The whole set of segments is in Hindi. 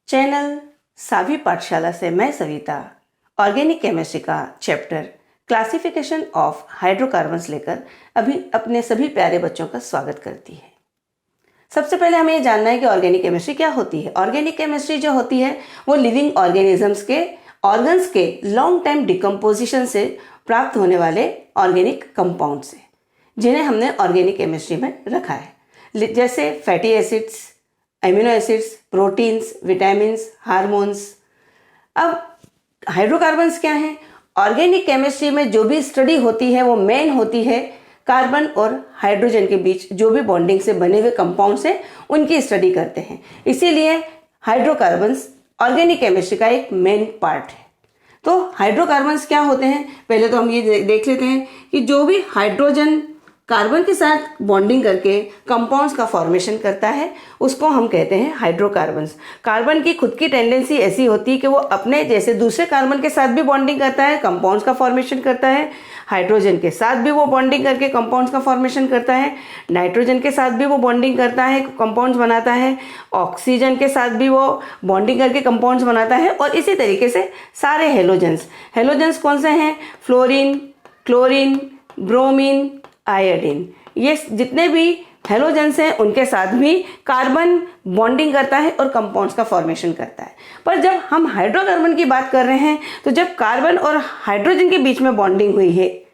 चैनल सावी पाठशाला से मैं सविता ऑर्गेनिक केमिस्ट्री का चैप्टर क्लासिफिकेशन ऑफ हाइड्रोकार्बन्स लेकर अभी अपने सभी प्यारे बच्चों का स्वागत करती है। सबसे पहले हमें ये जानना है कि ऑर्गेनिक केमिस्ट्री क्या होती है। ऑर्गेनिक केमिस्ट्री जो होती है वो लिविंग ऑर्गेनिजम्स के ऑर्गन्स के लॉन्ग टाइम डिकम्पोजिशन से प्राप्त होने वाले ऑर्गेनिक कंपाउंड्स हैं, जिन्हें हमने ऑर्गेनिक केमिस्ट्री में रखा है, जैसे fatty acids, amino acids, proteins, vitamins, hormones. अब हाइड्रोकार्बन्स क्या हैं? ऑर्गेनिक केमिस्ट्री में जो भी स्टडी होती है वो मेन होती है कार्बन और हाइड्रोजन के बीच जो भी बॉन्डिंग से बने हुए कंपाउंड्स हैं उनकी स्टडी करते हैं। इसीलिए हाइड्रोकार्बन्स ऑर्गेनिक केमिस्ट्री का एक मेन पार्ट है। तो हाइड्रोकार्बन्स क्या होते हैं, पहले तो हम ये देख लेते हैं कि जो भी हाइड्रोजन कार्बन के साथ बॉन्डिंग करके कंपाउंड्स का फॉर्मेशन करता है उसको हम कहते हैं हाइड्रोकार्बन्स। कार्बन की खुद की टेंडेंसी ऐसी होती है कि वो अपने जैसे दूसरे कार्बन के साथ भी बॉन्डिंग करता है, कंपाउंड्स का फॉर्मेशन करता है। हाइड्रोजन के साथ भी वो बॉन्डिंग करके कंपाउंड्स का फॉर्मेशन करता है। नाइट्रोजन के साथ भी वो बॉन्डिंग करता है, कंपाउंड्स बनाता है। ऑक्सीजन के साथ भी वो बॉन्डिंग करके कंपाउंड्स बनाता है। और इसी तरीके से सारे हेलोजेंस कौन से हैं? फ्लोरीन, क्लोरीन, ब्रोमीन, आयोडीन, ये जितने भी हेलोजेंस हैं उनके साथ भी कार्बन बॉन्डिंग करता है और कंपाउंड्स का फॉर्मेशन करता है। पर जब हम हाइड्रोकार्बन की बात कर रहे हैं तो जब कार्बन और हाइड्रोजन के बीच में बॉन्डिंग हुई है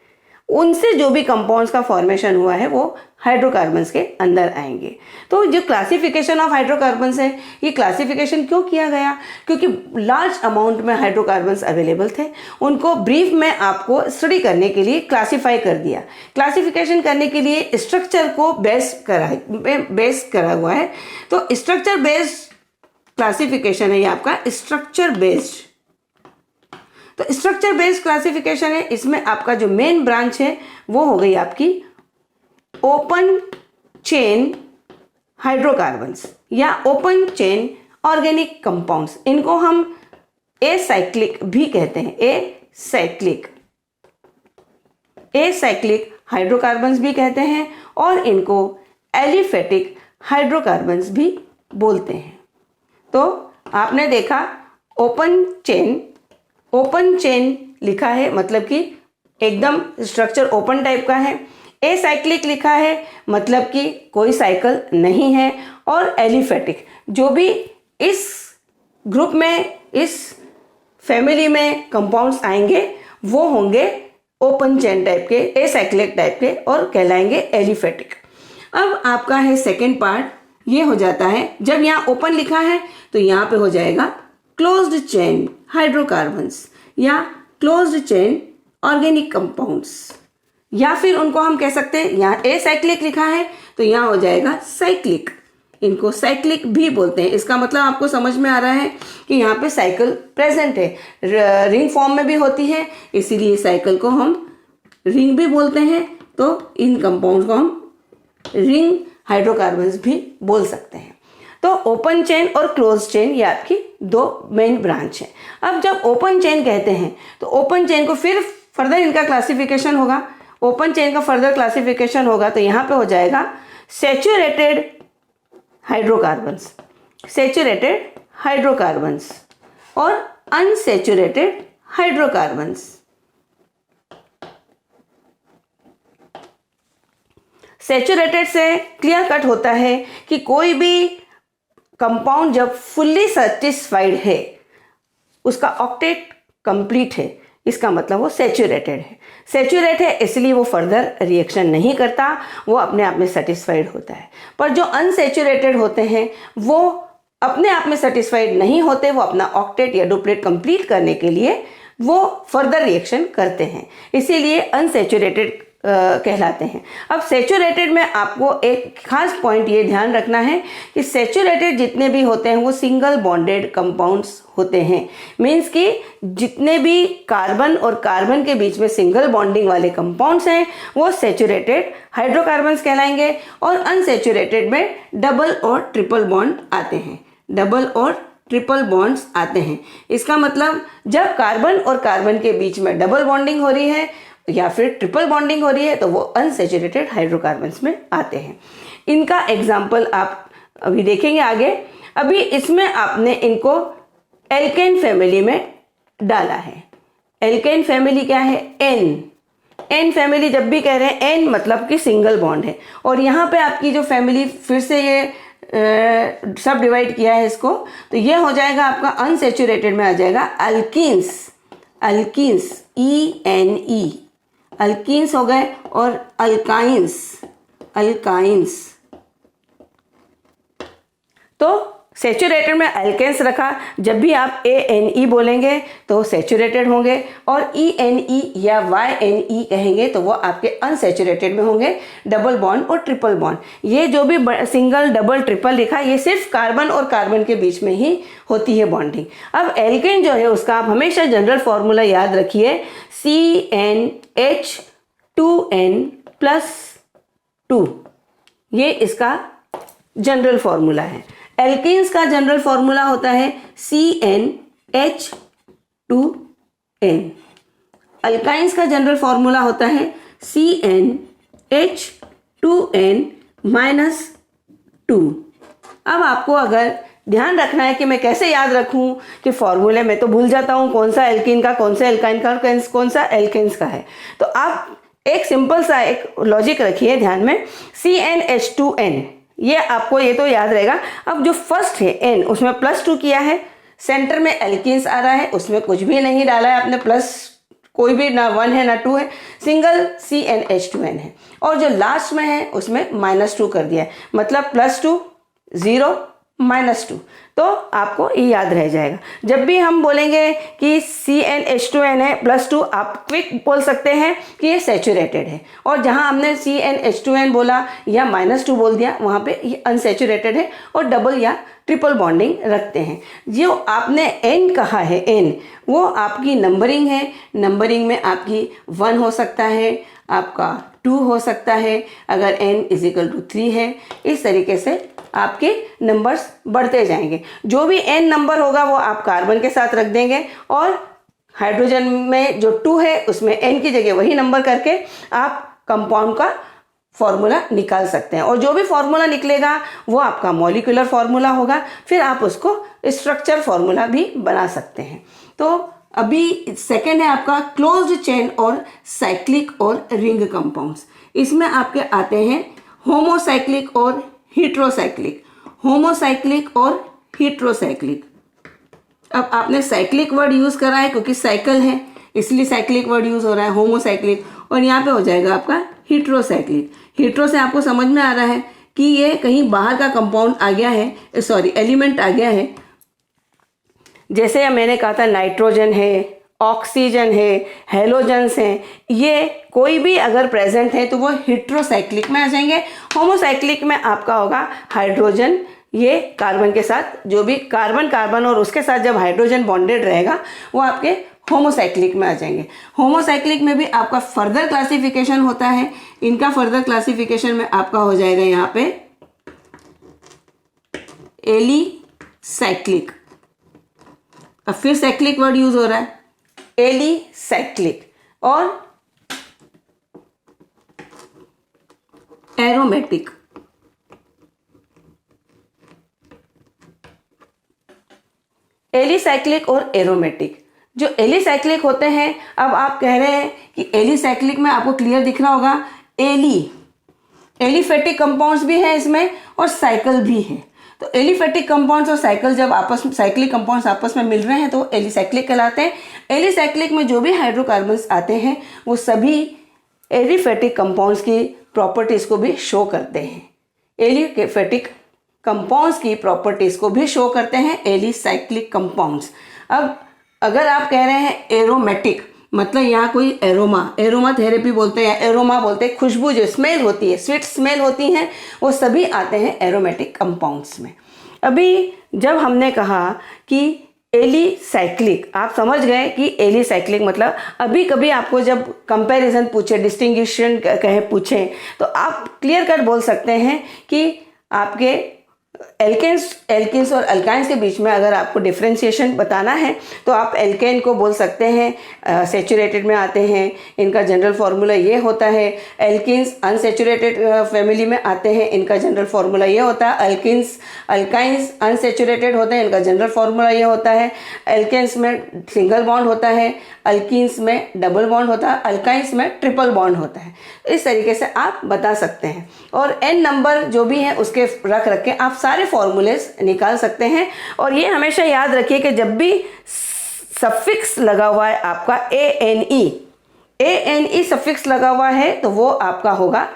उनसे जो भी कंपाउंड्स का फॉर्मेशन हुआ है वो हाइड्रोकार्बन्स के अंदर आएंगे। तो जो क्लासिफिकेशन ऑफ हाइड्रोकार्बन्स है, ये क्लासिफिकेशन क्यों किया गया? क्योंकि लार्ज अमाउंट में हाइड्रोकार्बन्स अवेलेबल थे, उनको ब्रीफ में आपको स्टडी करने के लिए क्लासीफाई कर दिया। क्लासिफिकेशन करने के लिए स्ट्रक्चर को बेस करा हुआ है। तो स्ट्रक्चर बेस्ड क्लासिफिकेशन है ये आपका स्ट्रक्चर बेस्ड। तो स्ट्रक्चर बेस्ड क्लासिफिकेशन है, इसमें आपका जो मेन ब्रांच है वो हो गई आपकी ओपन चेन हाइड्रोकार्बन्स या ओपन चेन ऑर्गेनिक कंपाउंड्स। इनको हम एसाइक्लिक भी कहते हैं, एसाइक्लिक हाइड्रोकार्बन्स भी कहते हैं और इनको एलिफेटिक हाइड्रोकार्बन्स भी बोलते हैं। तो आपने देखा ओपन चेन लिखा है, मतलब कि एकदम स्ट्रक्चर ओपन टाइप का है। एसाइक्लिक लिखा है, मतलब कि कोई साइकिल नहीं है। और एलिफेटिक, जो भी इस ग्रुप में, इस फैमिली में कंपाउंड्स आएंगे वो होंगे ओपन चेन टाइप के, एसाइक्लिक टाइप के और कहलाएंगे एलिफेटिक। अब आपका है सेकेंड पार्ट, ये हो जाता है जब यहाँ ओपन लिखा है तो यहाँ पे हो जाएगा क्लोज्ड चेन हाइड्रोकार्बन्स या क्लोज्ड चेन ऑर्गेनिक कंपाउंड्स, या फिर उनको हम कह सकते हैं, यहाँ एसाइक्लिक लिखा है तो यहाँ हो जाएगा साइक्लिक। इनको साइक्लिक भी बोलते हैं। इसका मतलब आपको समझ में आ रहा है कि यहाँ पे साइकिल प्रेजेंट है, रिंग फॉर्म में भी होती है, इसीलिए साइकिल को हम रिंग भी बोलते हैं। तो इन कंपाउंड्स को हम रिंग हाइड्रोकार्बन्स भी बोल सकते हैं। तो ओपन चेन और क्लोज चेन ये आपकी दो मेन ब्रांच है। अब जब ओपन चेन कहते हैं तो ओपन चेन को फिर फर्दर इनका क्लासिफिकेशन होगा। ओपन चेन का फर्दर क्लासिफिकेशन होगा तो यहाँ पे हो जाएगा सैचुरेटेड हाइड्रोकार्बन्स और अनसैचुरेटेड हाइड्रोकार्बन्स। सैचुरेटेड से क्लियर कट होता है कि कोई भी कंपाउंड जब फुल्ली सेटिस्फाइड है, उसका ऑक्टेट कंप्लीट है, इसका मतलब वो सैचुरेट है इसलिए वो फर्दर रिएक्शन नहीं करता, वो अपने आप में सेटिस्फाइड होता है। पर जो अनसैचुरेटेड होते हैं वो अपने आप में सेटिस्फाइड नहीं होते, वो अपना ऑक्टेट या डुप्लेट कंप्लीट करने के लिए वो फर्दर रिएक्शन करते हैं, इसीलिए अनसैचुरेटेड कहलाते हैं। अब सैचुरेटेड में आपको एक खास पॉइंट ये ध्यान रखना है कि सैचुरेटेड जितने भी होते हैं वो सिंगल बॉन्डेड कंपाउंड्स होते हैं। मीन्स कि जितने भी कार्बन और कार्बन के बीच में सिंगल बॉन्डिंग वाले कंपाउंड्स हैं वो सैचुरेटेड हाइड्रोकार्बन्स कहलाएंगे। और अनसैचुरेटेड में डबल और ट्रिपल बॉन्ड आते हैं, डबल और ट्रिपल बॉन्ड्स आते हैं। इसका मतलब जब कार्बन और कार्बन के बीच में डबल बॉन्डिंग हो रही है या फिर ट्रिपल बॉन्डिंग हो रही है तो वो अनसैचुरेटेड हाइड्रोकार्बन्स में आते हैं। इनका एग्जाम्पल आप अभी देखेंगे आगे। अभी इसमें आपने इनको एल्केन फैमिली में डाला है। एल्केन फैमिली क्या है? एन फैमिली जब भी कह रहे हैं एन मतलब कि सिंगल बॉन्ड है। और यहाँ पे आपकी जो फैमिली फिर से ये सब डिवाइड किया है इसको, तो ये हो जाएगा आपका अनसेचुरेटेड में आ जाएगा अल्कीन्स। अल्कीन्स ENE अल्कीन्स हो गए। और अल्काइंस तो सेचुरेटेड में अल्केन्स रखा। जब भी आप ANE बोलेंगे तो सेचुरेटेड होंगे, और ENE या YNE कहेंगे तो वो आपके अनसेचुरेटेड में होंगे, डबल बॉन्ड और ट्रिपल बॉन्ड। ये जो भी सिंगल डबल ट्रिपल लिखा ये सिर्फ कार्बन और कार्बन के बीच में ही होती है बॉन्डिंग। अब एल्केन जो है उसका आप हमेशा जनरल फॉर्मूला याद रखिए, CnH2n+2, ये इसका जनरल फॉर्मूला है। एल्कीन्स का जनरल फॉर्मूला होता है CnH2n। अल्काइंस का जनरल फॉर्मूला होता है CnH2n-2। अब आपको अगर ध्यान रखना है कि मैं कैसे याद रखूं कि फॉर्मूले में तो भूल जाता हूं कौन सा एल्कीन का, कौन सा एल्काइन का, कौन सा एल्केन्स का है, तो आप एक सिंपल सा एक लॉजिक रखिए ध्यान में। CnH2n ये आपको ये तो याद रहेगा। अब जो फर्स्ट है N उसमें +2 किया है, सेंटर में एल्कीन्स आ रहा है उसमें कुछ भी नहीं डाला है आपने, प्लस कोई भी ना 1 है ना 2 है, सिंगल CnH2n है। और जो लास्ट में है उसमें -2 कर दिया है, मतलब +2 0 -2, तो आपको ये याद रह जाएगा। जब भी हम बोलेंगे कि CnH2n है +2, आप क्विक बोल सकते हैं कि ये सेचुरेटेड है, और जहां हमने CnH2n बोला या -2 बोल दिया वहां पे ये अनसेचुरेटेड है और डबल या ट्रिपल बॉन्डिंग रखते हैं। जो आपने N कहा है N, वो आपकी नंबरिंग है। नंबरिंग में आपकी 1 हो सकता है, आपका 2 हो सकता है, अगर n = 3 है। इस तरीके से आपके नंबर्स बढ़ते जाएंगे। जो भी n नंबर होगा वो आप कार्बन के साथ रख देंगे, और हाइड्रोजन में जो 2 है उसमें n की जगह वही नंबर करके आप कंपाउंड का फॉर्मूला निकाल सकते हैं। और जो भी फॉर्मूला निकलेगा वो आपका मॉलिक्यूलर फॉर्मूला होगा, फिर आप उसको स्ट्रक्चर फॉर्मूला भी बना सकते हैं। तो अभी सेकेंड है आपका क्लोज्ड चेन और साइक्लिक और रिंग कंपाउंड्स। इसमें आपके आते हैं होमोसाइक्लिक और हीट्रोसाइक्लिक, होमोसाइक्लिक और हीट्रोसाइक्लिक। अब आपने साइक्लिक वर्ड यूज करा है क्योंकि साइकिल है, इसलिए साइक्लिक वर्ड यूज हो रहा है होमोसाइक्लिक, और यहाँ पे हो जाएगा आपका हीट्रोसाइक्लिक। हीट्रो से आपको समझ में आ रहा है कि ये कहीं बाहर का कंपाउंड आ गया है, सॉरी एलिमेंट आ गया है। जैसे मैंने कहा था नाइट्रोजन है, ऑक्सीजन है, हेलोजन्स हैं, ये कोई भी अगर प्रेजेंट है तो वो हीट्रोसाइक्लिक में आ जाएंगे। होमोसाइक्लिक में आपका होगा हाइड्रोजन, ये कार्बन के साथ, जो भी कार्बन और उसके साथ जब हाइड्रोजन बॉन्डेड रहेगा वो आपके होमोसाइक्लिक में आ जाएंगे। होमोसाइक्लिक में भी आपका फर्दर क्लासिफिकेशन होता है। इनका फर्दर क्लासिफिकेशन में आपका हो जाएगा यहाँ पे एलिसाइक्लिक। अब फिर साइक्लिक वर्ड यूज हो रहा है, एलिसाइक्लिक, और एरोमेटिक। एलिसाइक्लिक और एरोमेटिक। जो एलिसाइक्लिक होते हैं, अब आप कह रहे हैं कि एलिसाइक्लिक में आपको क्लियर दिख रहा होगा एलिफेटिक कंपाउंड्स भी हैं इसमें और साइकिल भी है। तो एलिफेटिक कंपाउंड्स और साइकिल जब आपस में, साइक्लिक कंपाउंड्स आपस में मिल रहे हैं तो एलिसाइक्लिक कहलाते हैं। एलिसाइक्लिक में जो भी हाइड्रोकार्बन्स आते हैं वो सभी एलिफेटिक कंपाउंड्स की प्रॉपर्टीज को भी शो करते हैं। एलिफेटिक कंपाउंड्स की प्रॉपर्टीज को भी शो करते हैं एलिसाइक्लिक कंपाउंड्स। अब अगर आप कह रहे हैं एरोमेटिक, मतलब यहाँ कोई एरोमा थेरेपी बोलते हैं, एरोमा बोलते हैं, खुशबू जो स्मेल होती है, स्वीट स्मेल होती हैं, वो सभी आते हैं एरोमेटिक कंपाउंड्स में। अभी जब हमने कहा कि एलिसाइक्लिक, आप समझ गए कि एलिसाइक्लिक मतलब, अभी कभी आपको जब कंपैरिजन पूछे, डिस्टिंग्विशन कहे पूछें, तो आप क्लियर कट बोल सकते हैं कि आपके एल्केन्स और अल्काइंस के बीच में अगर आपको डिफ्रेंशिएशन बताना है तो आप एल्केन को बोल सकते हैं सेचुरेटेड में आते हैं, इनका जनरल फार्मूला ये होता है। एल्किन्स अनसेचुरेटेड फैमिली में आते हैं, इनका जनरल फार्मूला ये होता है। अल्काइंस अनसेचुरेटेड होते हैं, इनका जनरल फार्मूला ये होता है। एल्केन्स में सिंगल बॉन्ड होता है, अल्किन्स में डबल बॉन्ड होता है, अल्काइंस में ट्रिपल बॉन्ड होता है। इस तरीके से आप बता सकते हैं और n नंबर जो भी है उसके रख के आप सारे फॉर्मूलेस निकाल सकते हैं। और ये हमेशा याद रखिए कि जब भी सफिक्स लगा हुआ है आपका ANE सफिक्स लगा हुआ है तो वो आपका होगा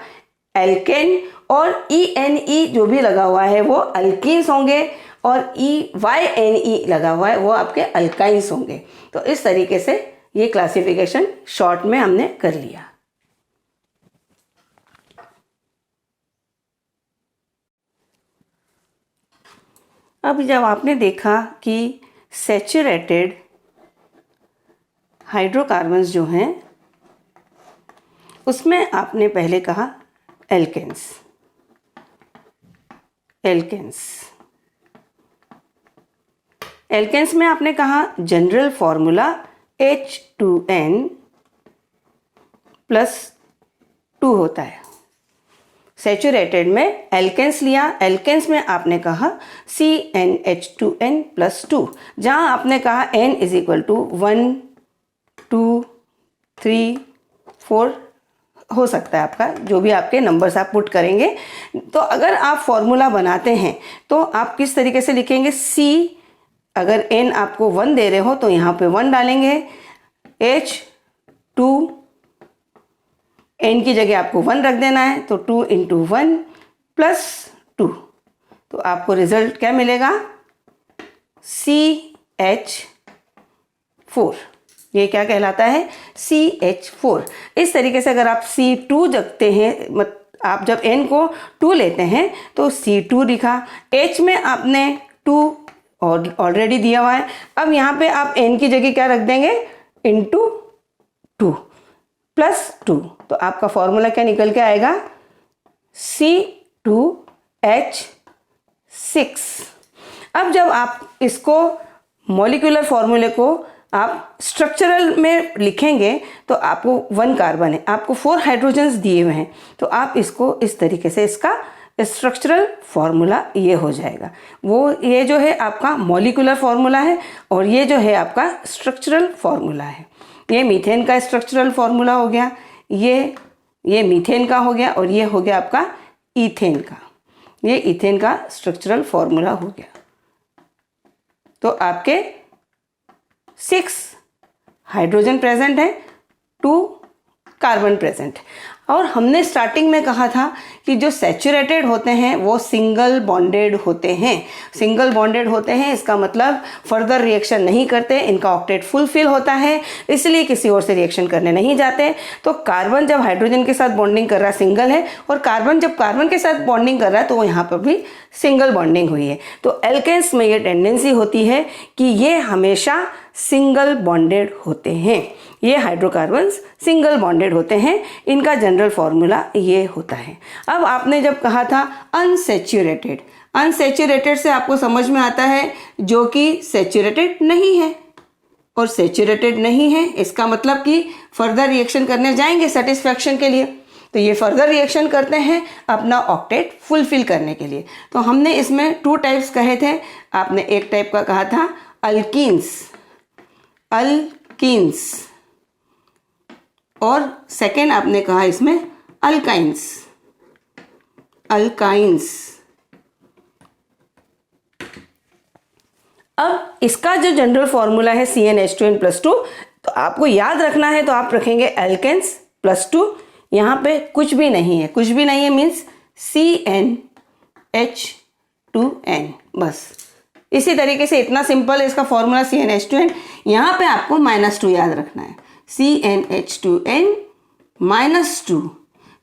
एल्केन, और ENE जो भी लगा हुआ है वो अल्कीन्स होंगे, और YNE लगा हुआ है वो आपके अल्काइंस होंगे। तो इस तरीके से ये क्लासिफिकेशन शॉर्ट में हमने कर लिया। अब जब आपने देखा कि सैचुरेटेड हाइड्रोकार्बन्स जो हैं उसमें आपने पहले कहा एल्केन्स में आपने कहा जनरल फॉर्मूला H2N + 2 होता है। सैचुरेटेड में एल्केन्स लिया, एल्केन्स में आपने कहा CnH2n + 2, जहाँ आपने कहा n = 1 2 3 4 हो सकता है आपका, जो भी आपके नंबर्स आप पुट करेंगे। तो अगर आप फॉर्मूला बनाते हैं तो आप किस तरीके से लिखेंगे? C अगर n आपको 1 दे रहे हो तो यहाँ पे 1 डालेंगे, H2 n की जगह आपको 1 रख देना है, तो 2 × 1 + 2, तो आपको रिजल्ट क्या मिलेगा? CH4। ये क्या कहलाता है? CH4। इस तरीके से अगर आप C2 रखते हैं, आप जब n को 2 लेते हैं तो C2 लिखा, H में आपने 2 ऑलरेडी दिया हुआ है। अब यहाँ पे आप n की जगह क्या रख देंगे? × 2 + 2, तो आपका फॉर्मूला क्या निकल के आएगा? C2H6। अब जब आप इसको मॉलिक्यूलर फॉर्मूले को आप स्ट्रक्चरल में लिखेंगे तो आपको 1 कार्बन है, आपको 4 हाइड्रोजन्स दिए हुए हैं, तो आप इसको इस तरीके से इसका स्ट्रक्चरल फॉर्मूला ये हो जाएगा। ये जो है आपका मॉलिक्यूलर फॉर्मूला है और ये जो है आपका स्ट्रक्चरल फॉर्मूला है। ये मीथेन का स्ट्रक्चरल फॉर्मूला हो गया, ये मीथेन का हो गया, और ये हो गया आपका ईथेन का। ये ईथेन का स्ट्रक्चरल फॉर्मूला हो गया। तो आपके 6 हाइड्रोजन प्रेजेंट है, 2 कार्बन प्रेजेंट। और हमने स्टार्टिंग में कहा था कि जो सैचुरेटेड होते हैं वो सिंगल बॉन्डेड होते हैं। सिंगल बॉन्डेड होते हैं इसका मतलब फर्दर रिएक्शन नहीं करते, इनका ऑक्टेट फुलफिल होता है, इसलिए किसी और से रिएक्शन करने नहीं जाते। तो कार्बन जब हाइड्रोजन के साथ बॉन्डिंग कर रहा है सिंगल है, और कार्बन जब कार्बन के साथ बॉन्डिंग कर रहा है तो यहाँ पर भी सिंगल बॉन्डिंग हुई है। तो एल्केन्स में ये टेंडेंसी होती है कि ये हमेशा सिंगल बॉन्डेड होते हैं। ये हाइड्रोकार्बन्स सिंगल बॉन्डेड होते हैं, इनका जनरल फॉर्मूला ये होता है। अब आपने जब कहा था अनसैचुरेटेड, अनसैचुरेटेड से आपको समझ में आता है जो कि सैचुरेटेड नहीं है, और सैचुरेटेड नहीं है इसका मतलब कि फर्दर रिएक्शन करने जाएंगे सेटिस्फैक्शन के लिए, तो ये फर्दर रिएक्शन करते हैं अपना ऑक्टेट फुलफिल करने के लिए। तो हमने इसमें 2 टाइप्स कहे थे, आपने एक टाइप का कहा था अल्कीन्स, और सेकेंड आपने कहा इसमें अल्काइंस। अब इसका जो जनरल फॉर्मूला है CnH2n + 2, तो आपको याद रखना है तो आप रखेंगे एल्केन्स + 2, यहाँ पे कुछ भी नहीं है, मीन्स CnH2n, बस इसी तरीके से इतना सिंपल है इसका फॉर्मूला CnH2n। यहाँ पे आपको -2 याद रखना है, CnH2n -2,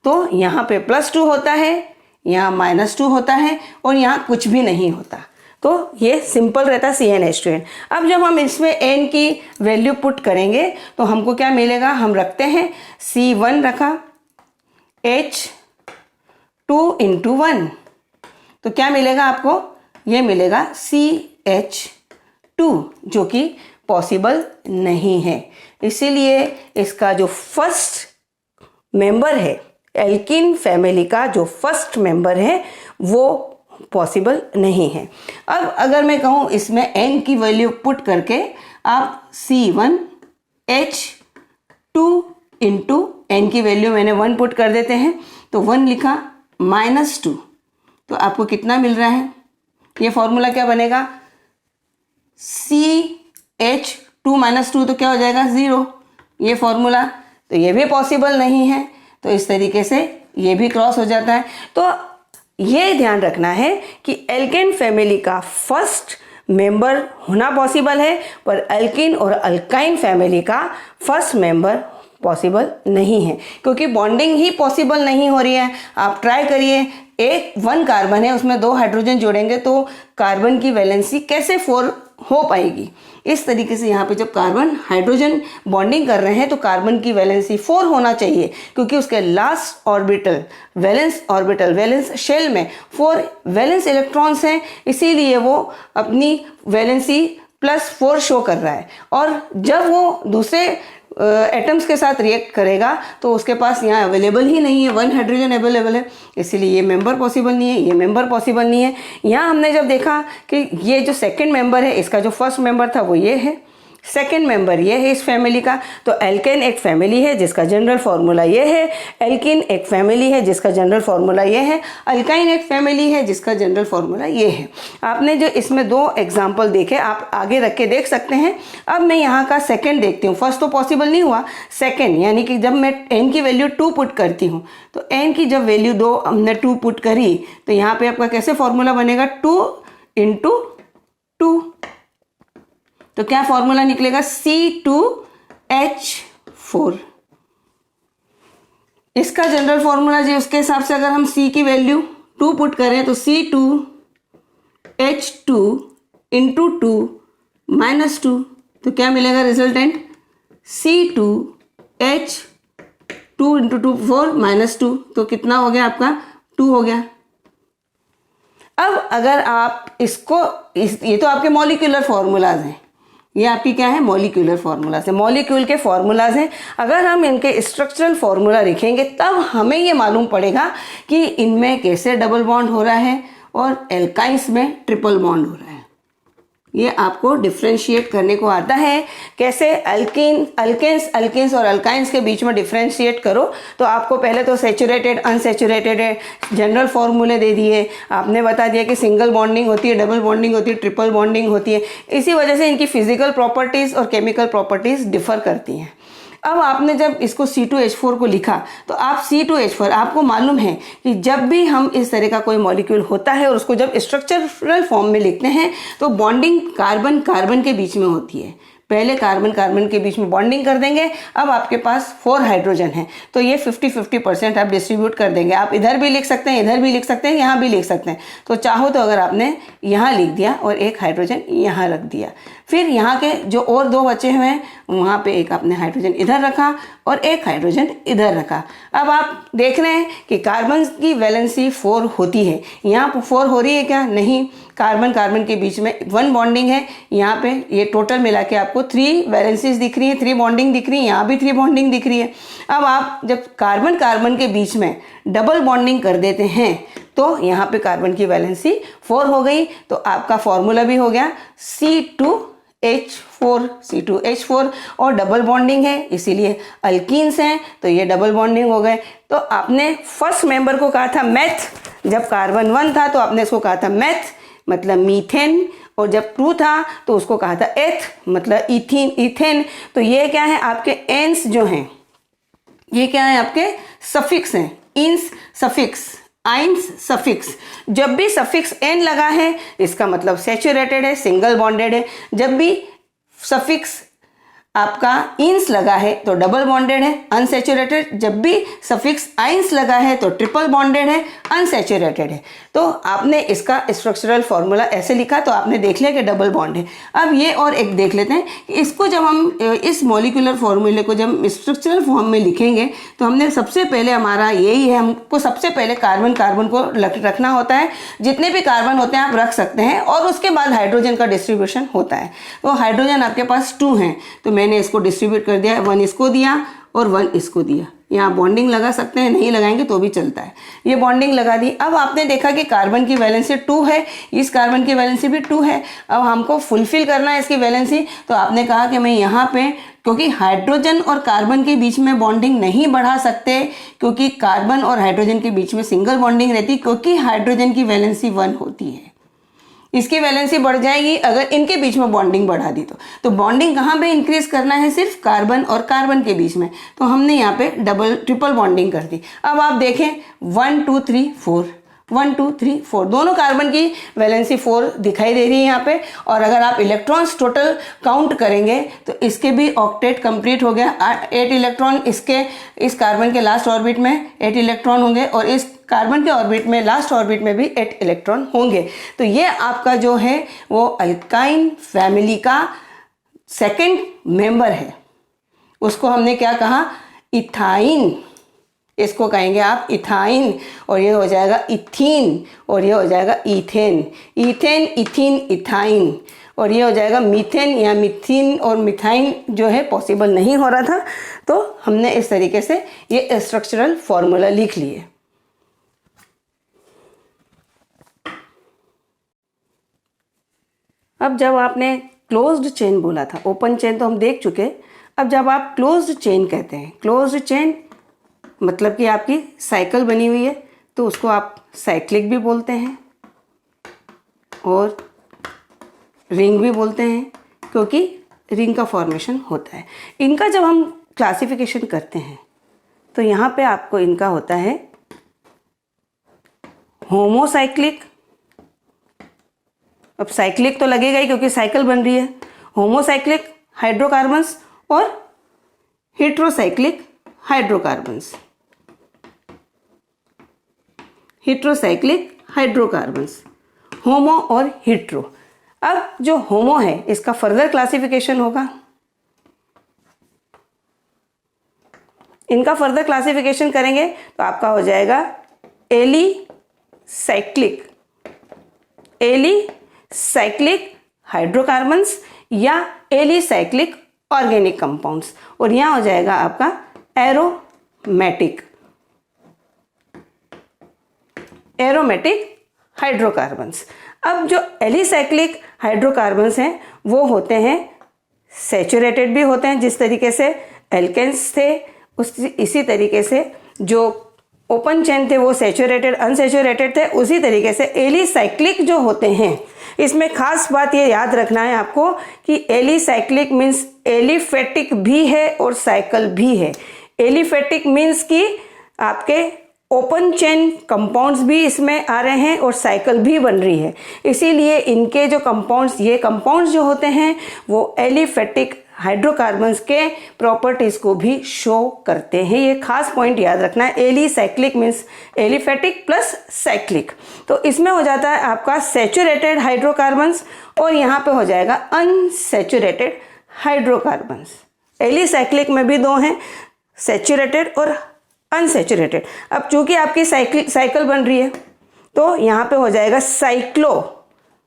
तो यहाँ पे +2 होता है, यहाँ -2 होता है, और यहाँ कुछ भी नहीं होता। तो ये सिंपल रहता है CnH2n। अब जब हम इसमें n की वैल्यू पुट करेंगे तो हमको क्या मिलेगा? हम रखते हैं C1 रखा, H2 × 1, तो क्या मिलेगा आपको, ये मिलेगा CH2 जो कि पॉसिबल नहीं है। इसीलिए इसका जो फर्स्ट मेंबर है, एल्किन फैमिली का जो फर्स्ट मेंबर है वो पॉसिबल नहीं है। अब अगर मैं कहूँ इसमें n की वैल्यू पुट करके आप C1H2 इंटू n की वैल्यू मैंने 1 पुट कर देते हैं, तो 1 लिखा -2, तो आपको कितना मिल रहा है, ये फॉर्मूला क्या बनेगा, CH2 -2 तो क्या हो जाएगा 0, ये फॉर्मूला, तो ये भी पॉसिबल नहीं है। तो इस तरीके से ये भी क्रॉस हो जाता है। तो ये ध्यान रखना है कि एल्केन फैमिली का फर्स्ट मेंबर होना पॉसिबल है, पर एल्किन और अल्काइन फैमिली का फर्स्ट मेंबर पॉसिबल नहीं है, क्योंकि बॉन्डिंग ही पॉसिबल नहीं हो रही है। आप ट्राई करिए, 1 कार्बन है उसमें 2 हाइड्रोजन जोड़ेंगे तो कार्बन की वैलेंसी कैसे 4 हो पाएगी। इस तरीके से यहाँ पे जब कार्बन हाइड्रोजन बॉन्डिंग कर रहे हैं तो कार्बन की वैलेंसी 4 होना चाहिए, क्योंकि उसके लास्ट ऑर्बिटल वैलेंस शेल में 4 वैलेंस इलेक्ट्रॉन्स हैं, इसीलिए वो अपनी वैलेंसी +4 शो कर रहा है। और जब वो दूसरे एटम्स के साथ रिएक्ट करेगा तो उसके पास यहाँ अवेलेबल ही नहीं है, 1 हाइड्रोजन अवेलेबल है, इसीलिए ये मेंबर पॉसिबल नहीं है, ये मेंबर पॉसिबल नहीं है। यहाँ हमने जब देखा कि ये जो सेकंड मेंबर है, इसका जो फर्स्ट मेंबर था वो ये है, सेकेंड मेंबर ये है इस फैमिली का। तो एल्केन एक फैमिली है जिसका जनरल फार्मूला ये है, एल्किन एक फैमिली है जिसका जनरल फार्मूला ये है, अल्काइन एक फैमिली है जिसका जनरल फार्मूला ये है। आपने जो इसमें 2 एग्जाम्पल देखे, आप आगे रख के देख सकते हैं। अब मैं यहाँ का सेकेंड देखती हूँ, फर्स्ट तो पॉसिबल नहीं हुआ, सेकेंड यानी कि जब मैं n की वैल्यू 2 पुट करती हूँ, तो n की जब वैल्यू 2 हमने 2 पुट करी तो यहाँ पे आपका कैसे फॉर्मूला बनेगा, 2 × 2, तो क्या फॉर्मूला निकलेगा, C2H4। इसका जनरल फॉर्मूला जी, उसके हिसाब से अगर हम C की वैल्यू 2 पुट करें तो C2H2 × 2 -2, तो क्या मिलेगा रिजल्टेंट, C2H2 × 2 4 -2, तो कितना हो गया आपका 2 हो गया। अब अगर आप इसको ये तो आपके मॉलिक्यूलर फॉर्मूलाज हैं, ये आपकी क्या है, मॉलिक्यूलर फार्मूलाज है, मॉलिक्यूल के फार्मूलाज हैं। अगर हम इनके स्ट्रक्चरल फार्मूला लिखेंगे तब हमें ये मालूम पड़ेगा कि इनमें कैसे डबल बॉन्ड हो रहा है और एल्काइंस में ट्रिपल बॉन्ड हो रहा है। ये आपको डिफ्रेंशिएट करने को आता है, कैसे अल्केन्स और अल्काइंस के बीच में डिफ्रेंशिएट करो। तो आपको पहले तो सैचुरेटेड अनसैचुरेटेड जनरल फॉर्मूले दे दिए, आपने बता दिया कि सिंगल बॉन्डिंग होती है, डबल बॉन्डिंग होती है, ट्रिपल बॉन्डिंग होती है। इसी वजह से इनकी फिजिकल प्रॉपर्टीज़ और केमिकल प्रॉपर्टीज़ डिफर करती हैं। अब आपने जब इसको C2H4 को लिखा तो आप C2H4, आपको मालूम है कि जब भी हम इस तरह का कोई मॉलिक्यूल होता है और उसको जब स्ट्रक्चरल फॉर्म में लिखते हैं तो बॉन्डिंग कार्बन कार्बन के बीच में होती है। पहले कार्बन कार्बन के बीच में बॉन्डिंग कर देंगे, अब आपके पास 4 हाइड्रोजन है तो ये 50-50% आप डिस्ट्रीब्यूट कर देंगे। आप इधर भी लिख सकते हैं, इधर भी लिख सकते हैं, यहाँ भी लिख सकते हैं। तो चाहो तो अगर आपने यहाँ लिख दिया और 1 हाइड्रोजन यहाँ रख दिया, फिर यहाँ के जो और 2 बचे हुए हैं वहाँ पे एक आपने हाइड्रोजन इधर रखा और 1 हाइड्रोजन इधर रखा। अब आप देख रहे हैं कि कार्बन की वैलेंसी 4 होती है, यहाँ 4 हो रही है क्या, नहीं, कार्बन कार्बन के बीच में 1 बॉन्डिंग है। यहाँ पे ये टोटल मिला के आपको 3 वैलेंसीज दिख रही है, 3 बॉन्डिंग दिख रही है, यहाँ भी 3 बॉन्डिंग दिख रही है। अब आप जब कार्बन कार्बन के बीच में डबल बॉन्डिंग कर देते हैं तो यहाँ पे कार्बन की वैलेंसी 4 हो गई, तो आपका फॉर्मूला भी हो गया C2H4 और डबल बॉन्डिंग है इसीलिए अल्कीन्स हैं, तो ये डबल बॉन्डिंग हो गए। तो आपने फर्स्ट मेंबर को कहा था मैथ, जब कार्बन 1 था तो आपने इसको कहा था मैथ मतलब मीथेन, और जब 2 था तो उसको कहा था एथ मतलब इथेन। तो ये क्या है, आपके एन्स जो हैं ये क्या है, आपके सफिक्स हैं, इंस सफिक्स, आइंस सफिक्स। जब भी सफिक्स एन लगा है इसका मतलब सैचुरेटेड है, सिंगल बॉन्डेड है। जब भी सफिक्स आपका इंस लगा है तो डबल बॉन्डेड है, अनसैचुरेटेड। जब भी सफिक्स आइंस लगा है तो ट्रिपल बॉन्डेड है, अनसैचुरेटेड है। तो आपने इसका स्ट्रक्चरल फॉर्मूला ऐसे लिखा, तो आपने देख लिया कि डबल बॉन्ड है। अब ये और एक देख लेते हैं कि इसको जब हम इस मॉलिक्यूलर फॉर्मूले को जब स्ट्रक्चरल फॉर्म में लिखेंगे तो हमने सबसे पहले हमारा यही है, हमको सबसे पहले कार्बन कार्बन को रखना होता है। जितने भी कार्बन होते हैं आप रख सकते हैं, और उसके बाद हाइड्रोजन का डिस्ट्रीब्यूशन होता है। तो हाइड्रोजन आपके पास 2 हैं, तो मैंने इसको डिस्ट्रीब्यूट कर दिया, 1 इसको दिया और 1 इसको दिया। यहाँ बॉन्डिंग लगा सकते हैं, नहीं लगाएंगे तो भी चलता है। ये बॉन्डिंग लगा दी। अब आपने देखा कि कार्बन की वैलेंसी 2 है, इस कार्बन की वैलेंसी भी 2 है। अब हमको फुलफिल करना है इसकी वैलेंसी, तो आपने कहा कि मैं यहाँ पे, क्योंकि हाइड्रोजन और कार्बन के बीच में बॉन्डिंग नहीं बढ़ा सकते, क्योंकि कार्बन और हाइड्रोजन के बीच में सिंगल बॉन्डिंग रहती, क्योंकि हाइड्रोजन की वैलेंसी 1 होती है। इसकी वैलेंसी बढ़ जाएगी अगर इनके बीच में बॉन्डिंग बढ़ा दी तो बॉन्डिंग कहाँ पे इंक्रीज करना है? सिर्फ कार्बन और कार्बन के बीच में। तो हमने यहाँ पे ट्रिपल बॉन्डिंग कर दी। अब आप देखें 1 2 3 4, 1 2 3 4 दोनों कार्बन की वैलेंसी 4 दिखाई दे रही है यहाँ पे। और अगर आप इलेक्ट्रॉन्स टोटल काउंट करेंगे तो इसके भी ऑक्टेट कंप्लीट हो गया। 8 इलेक्ट्रॉन इस कार्बन के लास्ट ऑर्बिट में 8 इलेक्ट्रॉन होंगे, और इस कार्बन के ऑर्बिट में लास्ट ऑर्बिट में भी 8 इलेक्ट्रॉन होंगे। तो ये आपका जो है वो अल्काइन फैमिली का सेकंड मेंबर है। उसको हमने क्या कहा? इथाइन। इसको कहेंगे आप इथाइन, और ये हो जाएगा इथीन, और ये हो जाएगा ईथेन। ईथेन, इथीन, इथाइन, और ये हो जाएगा मीथेन। या मिथीन और मिथाइन जो है पॉसिबल नहीं हो रहा था, तो हमने इस तरीके से ये स्ट्रक्चरल फॉर्मूला लिख लिए। अब जब आपने क्लोज्ड चेन बोला था, ओपन चेन तो हम देख चुके। अब जब आप क्लोज्ड चेन कहते हैं, क्लोज्ड चेन मतलब कि आपकी साइकिल बनी हुई है, तो उसको आप साइक्लिक भी बोलते हैं और रिंग भी बोलते हैं, क्योंकि रिंग का फॉर्मेशन होता है। इनका जब हम क्लासिफिकेशन करते हैं तो यहाँ पे आपको इनका होता है होमोसाइक्लिक। अब साइक्लिक तो लगेगा ही क्योंकि साइकिल बन रही है। होमोसाइक्लिक हाइड्रोकार्बन्स और हेट्रोसाइक्लिक हाइड्रोकार्बन्स। हेट्रोसाइक्लिक हाइड्रोकार्बन्स, होमो और हेट्रो। अब जो होमो है इसका फर्दर क्लासिफिकेशन होगा। इनका फर्दर क्लासिफिकेशन करेंगे तो आपका हो जाएगा एलिसाइक्लिक हाइड्रोकार्बन्स या एलिसाइक्लिक ऑर्गेनिक कंपाउंड्स, और यहाँ हो जाएगा आपका एरोमेटिक हाइड्रोकार्बन्स। अब जो एलिसाइक्लिक हाइड्रोकार्बन्स हैं वो होते हैं सैचुरेटेड भी होते हैं, जिस तरीके से एल्केन्स थे इसी तरीके से जो ओपन चेन थे वो सैचुरेटेड अनसैचुरेटेड थे, उसी तरीके से एलिसाइक्लिक जो होते हैं। इसमें खास बात ये याद रखना है आपको कि एलिसाइक्लिक मीन्स एलिफेटिक भी है और साइकिल भी है। एलिफेटिक मीन्स कि आपके ओपन चेन कंपाउंड्स भी इसमें आ रहे हैं और साइकिल भी बन रही है, इसीलिए इनके जो कंपाउंड्स, ये कंपाउंड्स जो होते हैं वो एलिफेटिक हाइड्रोकार्बन्स के प्रॉपर्टीज को भी शो करते हैं। ये खास पॉइंट याद रखना है। Alicyclic means aliphatic plus cyclic. तो इसमें हो जाता है आपका सैचुरेटेड हाइड्रोकार्बन्स और यहाँ पे हो जाएगा अनसैचुरेटेड हाइड्रोकार्बन्स। एलिसाइक्लिक में भी 2 हैं, सैचुरेटेड और अनसैचुरेटेड। अब चूंकि आपकी साइकिल बन रही है तो यहाँ पे हो जाएगा साइक्लो।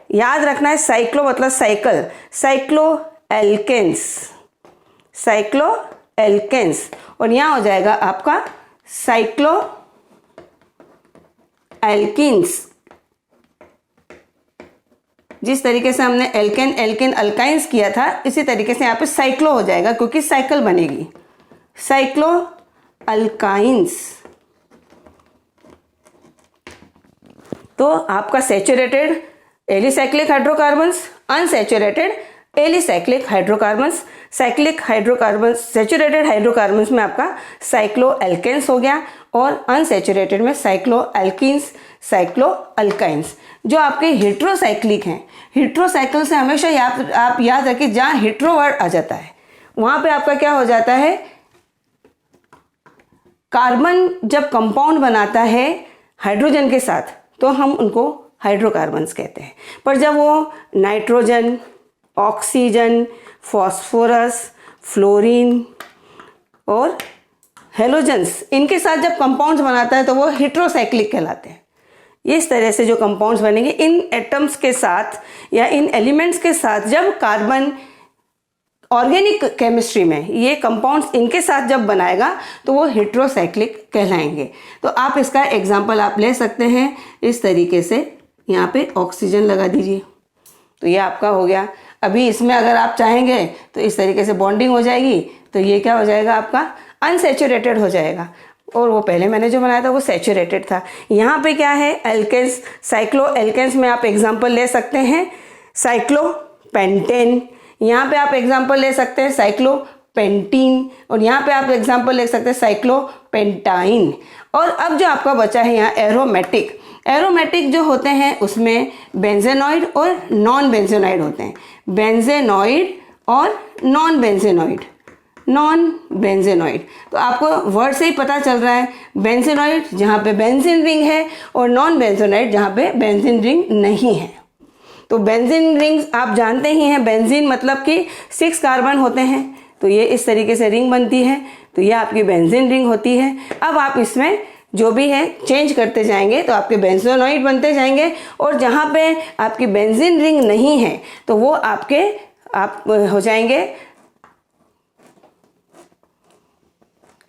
याद रखना है साइक्लो मतलब साइकिल, साइक्लो एल्केन्स, और यहाँ हो जाएगा आपका साइक्लो एल्किन्स। जिस तरीके से हमने एल्केन अल्काइंस किया था, इसी तरीके से यहाँ पे साइक्लो हो जाएगा क्योंकि साइकिल बनेगी, साइक्लो अल्काइंस। तो आपका saturated alicyclic hydrocarbons, unsaturated alicyclic hydrocarbons. Cyclic hydrocarbons, saturated hydrocarbons में आपका साइक्लो एल्केन्स हो गया और अनसैचुरेटेड में साइक्लो एल्किन्स, साइक्लो अल्काइंस। जो आपके हेट्रोसाइक्लिक हैं, हेट्रोसाइकिल से हमेशा आप याद रखिए जहाँ हेट्रो वर्ड आ जाता है वहाँ पे आपका क्या हो जाता है, कार्बन जब कंपाउंड बनाता है हाइड्रोजन के साथ तो हम उनको हाइड्रोकार्बन्स कहते हैं। पर जब वो नाइट्रोजन, ऑक्सीजन, फॉस्फोरस, फ्लोरीन और हेलोजन्स इनके साथ जब कंपाउंड्स बनाता है तो वो हेट्रोसाइक्लिक कहलाते हैं। इस तरह से जो कंपाउंड्स बनेंगे इन एटम्स के साथ या इन एलिमेंट्स के साथ जब कार्बन ऑर्गेनिक केमिस्ट्री में ये कंपाउंड्स इनके साथ जब बनाएगा तो वो हेट्रोसाइक्लिक कहलाएंगे। तो आप इसका एग्जांपल आप ले सकते हैं इस तरीके से, यहाँ पे ऑक्सीजन लगा दीजिए तो ये आपका हो गया। अभी इसमें अगर आप चाहेंगे तो इस तरीके से बॉन्डिंग हो जाएगी तो ये क्या हो जाएगा, आपका अनसैचुरेटेड हो जाएगा, और वो पहले मैंने जो बनाया था वो सैचुरेटेड था। यहाँ पे क्या है, एल्केन्स, साइक्लो एल्केन्स में आप एग्जांपल ले सकते हैं साइक्लोपेंटेन, यहाँ पे आप एग्जांपल ले सकते हैं साइक्लोपेंटीन, और यहाँ पे आप एग्जांपल ले सकते हैं साइक्लोपेंटाइन। और अब जो आपका बचा है यहाँ एरोमेटिक, एरोमेटिक जो होते हैं उसमें बेंजेनॉइड और नॉन बेंजेनॉइड होते हैं। बेंजेनॉइड और नॉन बेंजेनॉइड, नॉन बेंजेनॉइड, तो आपको वर्ड से ही पता चल रहा है, बेंजेनॉइड जहाँ पे बेंजीन रिंग है और नॉन बेंजेनॉइड जहाँ पे बेंजीन रिंग नहीं है। तो बेंजीन रिंग्स आप जानते ही हैं, बेंजीन मतलब कि 6 कार्बन होते हैं, तो ये इस तरीके से रिंग बनती है, तो ये आपकी बेंजीन रिंग होती है। अब आप इसमें जो भी है चेंज करते जाएंगे तो आपके बेंजोनॉइड बनते जाएंगे, और जहाँ पे आपकी बेंजीन रिंग नहीं है तो वो आपके आप हो जाएंगे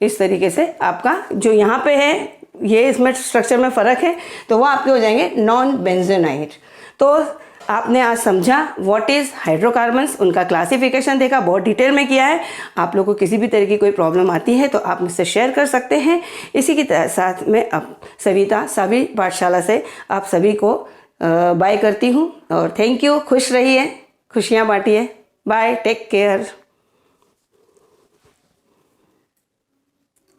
इस तरीके से। आपका जो यहाँ पे है ये इसमें स्ट्रक्चर में फ़र्क है तो वो आपके हो जाएंगे नॉन बेंजोनाइड। तो आपने आज समझा व्हाट इज़ हाइड्रोकार्बन्स, उनका क्लासिफिकेशन देखा, बहुत डिटेल में किया है। आप लोगों को किसी भी तरह की कोई प्रॉब्लम आती है तो आप मुझसे शेयर कर सकते हैं। इसी के साथ में अब सविता सावी पाठशाला से आप सभी को बाय करती हूँ और थैंक यू। खुश रहिए, खुशियाँ बांटिए, बाय, टेक केयर।